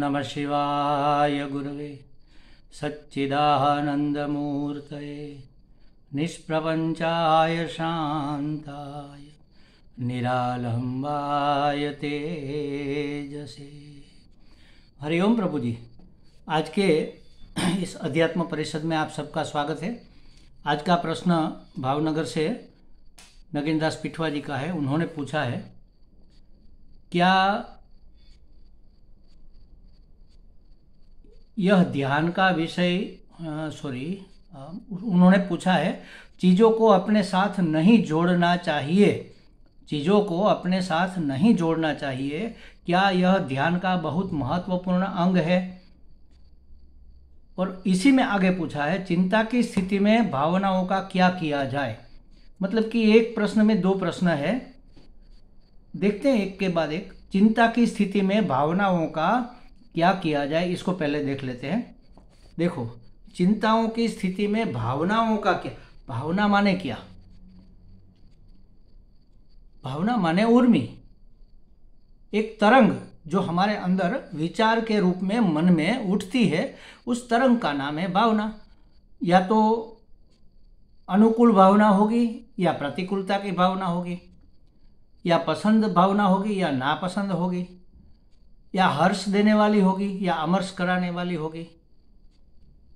नमः शिवाय गुरवे सच्चिदानन्दमूर्तये निष्प्रपञ्चाय शान्ताय निरालम्बाय तेजसे। हरिओम प्रभु जी। आज के इस अध्यात्म परिषद में आप सबका स्वागत है। आज का प्रश्न भावनगर से नगेंद्र दास पिठवा जी का है। उन्होंने पूछा है, क्या यह ध्यान का विषय उन्होंने पूछा है, चीज़ों को अपने साथ नहीं जोड़ना चाहिए, चीज़ों को अपने साथ नहीं जोड़ना चाहिए, क्या यह ध्यान का बहुत महत्वपूर्ण अंग है? और इसी में आगे पूछा है, चिंता की स्थिति में भावनाओं का क्या किया जाए। मतलब कि एक प्रश्न में दो प्रश्न है, देखते हैं एक के बाद एक। चिंता की स्थिति में भावनाओं का क्या किया जाए, इसको पहले देख लेते हैं। देखो, चिंताओं की स्थिति में भावनाओं का क्या, भावना माने क्या? भावना माने उर्मी, एक तरंग जो हमारे अंदर विचार के रूप में मन में उठती है, उस तरंग का नाम है भावना। या तो अनुकूल भावना होगी या प्रतिकूलता की भावना होगी, या पसंद भावना होगी या नापसंद होगी, या हर्ष देने वाली होगी या अमर्ष कराने वाली होगी।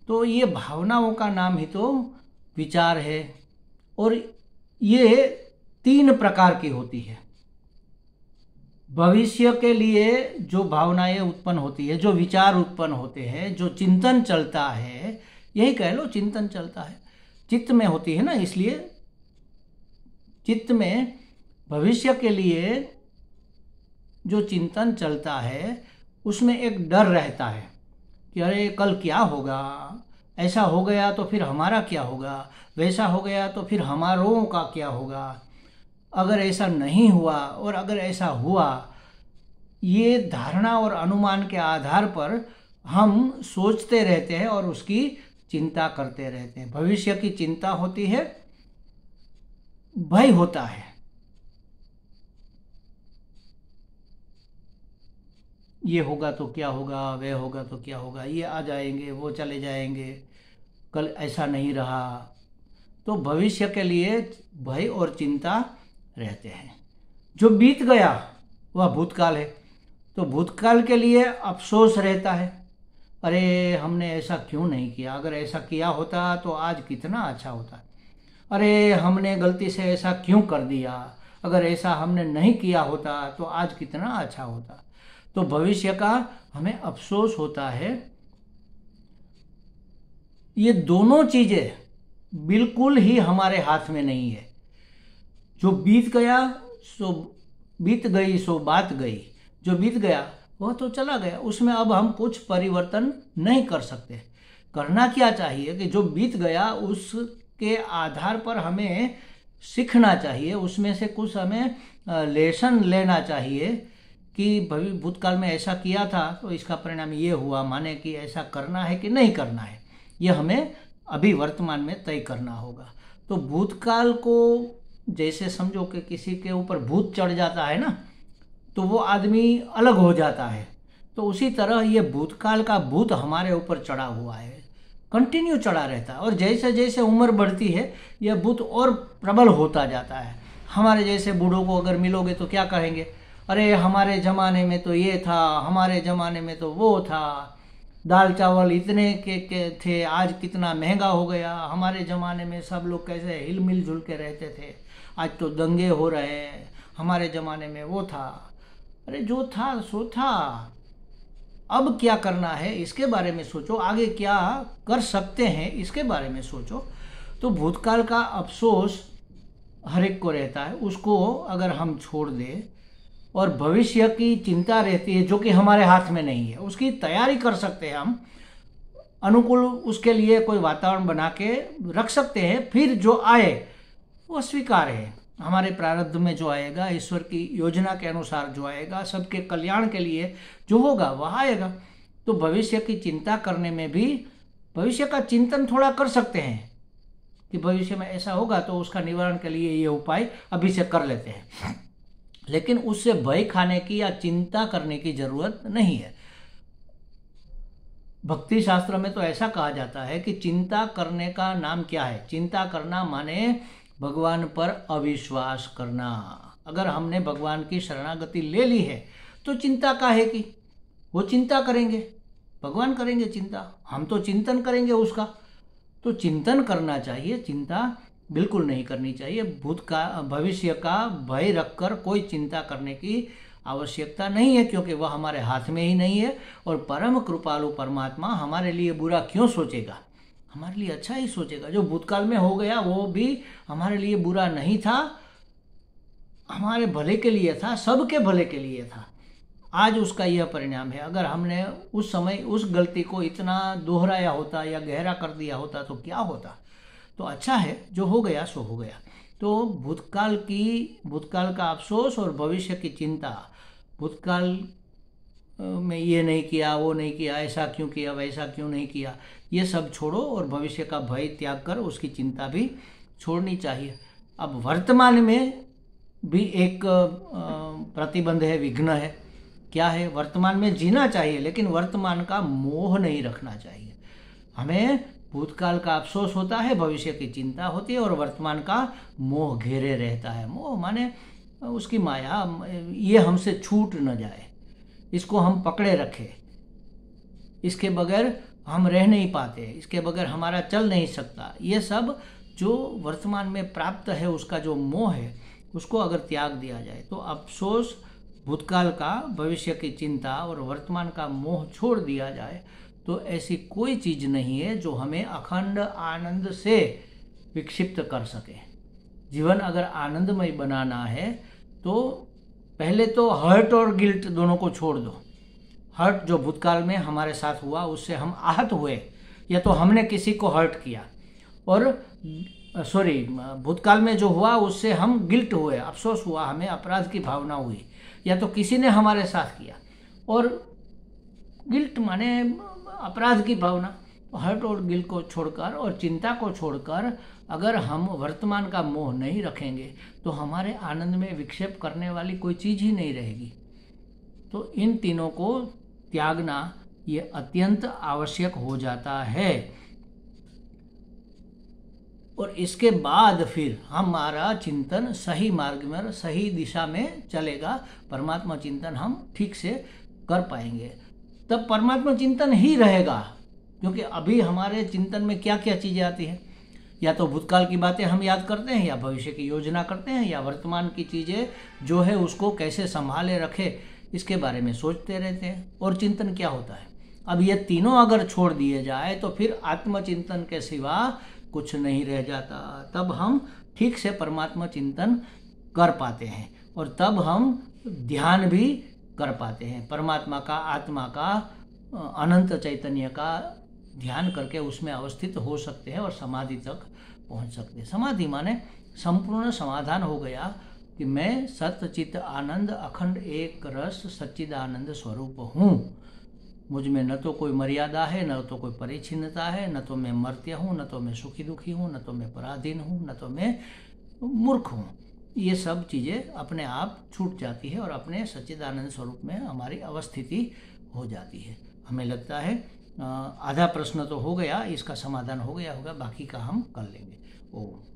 तो ये भावनाओं का नाम ही तो विचार है। और ये तीन प्रकार की होती है। भविष्य के लिए जो भावनाएं उत्पन्न होती है, जो विचार उत्पन्न होते हैं, जो चिंतन चलता है, यही कह लो चिंतन चलता है, चित्त में होती है ना। इसलिए चित्त में भविष्य के लिए जो चिंतन चलता है, उसमें एक डर रहता है कि अरे कल क्या होगा, ऐसा हो गया तो फिर हमारा क्या होगा, वैसा हो गया तो फिर हमारों का क्या होगा, अगर ऐसा नहीं हुआ और अगर ऐसा हुआ। ये धारणा और अनुमान के आधार पर हम सोचते रहते हैं और उसकी चिंता करते रहते हैं। भविष्य की चिंता होती है, भय होता है, ये होगा तो क्या होगा, वह होगा तो क्या होगा, ये आ जाएंगे वो चले जाएंगे, कल ऐसा नहीं रहा। तो भविष्य के लिए भय और चिंता रहते हैं। जो बीत गया वह भूतकाल है, तो भूतकाल के लिए अफसोस रहता है, अरे हमने ऐसा क्यों नहीं किया, अगर ऐसा किया होता तो आज कितना अच्छा होता, अरे हमने गलती से ऐसा क्यों कर दिया, अगर ऐसा हमने नहीं किया होता तो आज कितना अच्छा होता। तो भविष्य का हमें अफसोस होता है। ये दोनों चीजें बिल्कुल ही हमारे हाथ में नहीं है। जो बीत गया सो बीत गई, सो बात गई। जो बीत गया वह तो चला गया, उसमें अब हम कुछ परिवर्तन नहीं कर सकते। करना क्या चाहिए कि जो बीत गया उसके आधार पर हमें सीखना चाहिए, उसमें से कुछ हमें लेसन लेना चाहिए कि भूतकाल में ऐसा किया था तो इसका परिणाम ये हुआ, माने कि ऐसा करना है कि नहीं करना है, ये हमें अभी वर्तमान में तय करना होगा। तो भूतकाल को जैसे समझो कि किसी के ऊपर भूत चढ़ जाता है ना, तो वो आदमी अलग हो जाता है। तो उसी तरह ये भूतकाल का भूत हमारे ऊपर चढ़ा हुआ है, कंटिन्यू चढ़ा रहता है। और जैसे जैसे उम्र बढ़ती है यह भूत और प्रबल होता जाता है। हमारे जैसे बूढ़ों को अगर मिलोगे तो क्या कहेंगे, अरे हमारे ज़माने में तो ये था, हमारे ज़माने में तो वो था, दाल चावल इतने के थे, आज कितना महंगा हो गया, हमारे ज़माने में सब लोग कैसे हिल मिल जुल के रहते थे, आज तो दंगे हो रहे हैं, हमारे ज़माने में वो था। अरे जो था सो था, अब क्या करना है इसके बारे में सोचो, आगे क्या कर सकते हैं इसके बारे में सोचो। तो भूतकाल का अफसोस हर एक को रहता है, उसको अगर हम छोड़ दें और भविष्य की चिंता रहती है जो कि हमारे हाथ में नहीं है, उसकी तैयारी कर सकते हैं हम, अनुकूल उसके लिए कोई वातावरण बना के रख सकते हैं। फिर जो आए वो स्वीकार है, हमारे प्रारब्ध में जो आएगा, ईश्वर की योजना के अनुसार जो आएगा, सबके कल्याण के लिए जो होगा वह आएगा। तो भविष्य की चिंता करने में भी भविष्य का चिंतन थोड़ा कर सकते हैं कि भविष्य में ऐसा होगा तो उसका निवारण के लिए ये उपाय अभी से कर लेते हैं। लेकिन उससे भय खाने की या चिंता करने की जरूरत नहीं है। भक्ति शास्त्र में तो ऐसा कहा जाता है कि चिंता करने का नाम क्या है। चिंता करना माने भगवान पर अविश्वास करना। अगर हमने भगवान की शरणागति ले ली है तो चिंता काहे की? वो चिंता करेंगे, भगवान करेंगे चिंता, हम तो चिंतन करेंगे उसका। तो चिंतन करना चाहिए, चिंता बिल्कुल नहीं करनी चाहिए। भूत का भविष्य का भय रखकर कोई चिंता करने की आवश्यकता नहीं है, क्योंकि वह हमारे हाथ में ही नहीं है। और परम कृपालु परमात्मा हमारे लिए बुरा क्यों सोचेगा, हमारे लिए अच्छा ही सोचेगा। जो भूतकाल में हो गया वो भी हमारे लिए बुरा नहीं था, हमारे भले के लिए था, सबके भले के लिए था। आज उसका यह परिणाम है। अगर हमने उस समय उस गलती को इतना दोहराया होता या गहरा कर दिया होता तो क्या होता। तो अच्छा है, जो हो गया सो हो गया। तो भूतकाल का अफसोस और भविष्य की चिंता, भूतकाल में ये नहीं किया, वो नहीं किया, ऐसा क्यों किया, वैसा क्यों नहीं किया, ये सब छोड़ो और भविष्य का भय त्याग कर उसकी चिंता भी छोड़नी चाहिए। अब वर्तमान में भी एक प्रतिबंध है, विघ्न है। क्या है? वर्तमान में जीना चाहिए, लेकिन वर्तमान का मोह नहीं रखना चाहिए। हमें भूतकाल का अफसोस होता है, भविष्य की चिंता होती है और वर्तमान का मोह घेरे रहता है। मोह माने उसकी माया, ये हमसे छूट न जाए, इसको हम पकड़े रखें, इसके बगैर हम रह नहीं पाते, इसके बगैर हमारा चल नहीं सकता। ये सब जो वर्तमान में प्राप्त है उसका जो मोह है, उसको अगर त्याग दिया जाए तो अफसोस, भूतकाल का, भविष्य की चिंता और वर्तमान का मोह छोड़ दिया जाए तो ऐसी कोई चीज़ नहीं है जो हमें अखंड आनंद से विक्षिप्त कर सके। जीवन अगर आनंदमय बनाना है तो पहले तो हर्ट और गिल्ट दोनों को छोड़ दो। हर्ट जो भूतकाल में हमारे साथ हुआ, उससे हम आहत हुए या तो हमने किसी को हर्ट किया, और भूतकाल में जो हुआ उससे हम गिल्ट हुए, अफसोस हुआ, हमें अपराध की भावना हुई, या तो किसी ने हमारे साथ किया। और गिल्ट माने अपराध की भावना। हर्ट और गिल्ट को छोड़कर और चिंता को छोड़कर अगर हम वर्तमान का मोह नहीं रखेंगे तो हमारे आनंद में विक्षेप करने वाली कोई चीज़ ही नहीं रहेगी। तो इन तीनों को त्यागना ये अत्यंत आवश्यक हो जाता है। और इसके बाद फिर हमारा चिंतन सही मार्ग में, सही दिशा में चलेगा। परमात्मा चिंतन हम ठीक से कर पाएंगे, तब परमात्मा चिंतन ही रहेगा। क्योंकि अभी हमारे चिंतन में क्या क्या चीज़ें आती हैं, या तो भूतकाल की बातें हम याद करते हैं, या भविष्य की योजना करते हैं, या वर्तमान की चीज़ें जो है उसको कैसे संभाले रखे इसके बारे में सोचते रहते हैं। और चिंतन क्या होता है? अब ये तीनों अगर छोड़ दिए जाए तो फिर आत्मचिंतन के सिवा कुछ नहीं रह जाता। तब हम ठीक से परमात्मा चिंतन कर पाते हैं और तब हम ध्यान भी कर पाते हैं। परमात्मा का, आत्मा का, अनंत चैतन्य का ध्यान करके उसमें अवस्थित हो सकते हैं और समाधि तक पहुंच सकते हैं। समाधि माने संपूर्ण समाधान हो गया कि मैं सत चित आनंद अखंड एक रस सच्चिदानंद स्वरूप हूँ। मुझ में न तो कोई मर्यादा है, न तो कोई परिच्छिन्नता है, न तो मैं मर्त्य हूँ, न तो मैं सुखी दुखी हूँ, न तो मैं पराधीन हूँ, न तो मैं मूर्ख हूँ। ये सब चीज़ें अपने आप छूट जाती है और अपने सच्चिदानंद स्वरूप में हमारी अवस्थिति हो जाती है। हमें लगता है आधा प्रश्न तो हो गया, इसका समाधान हो गया होगा, बाकी का हम कर लेंगे। ओम।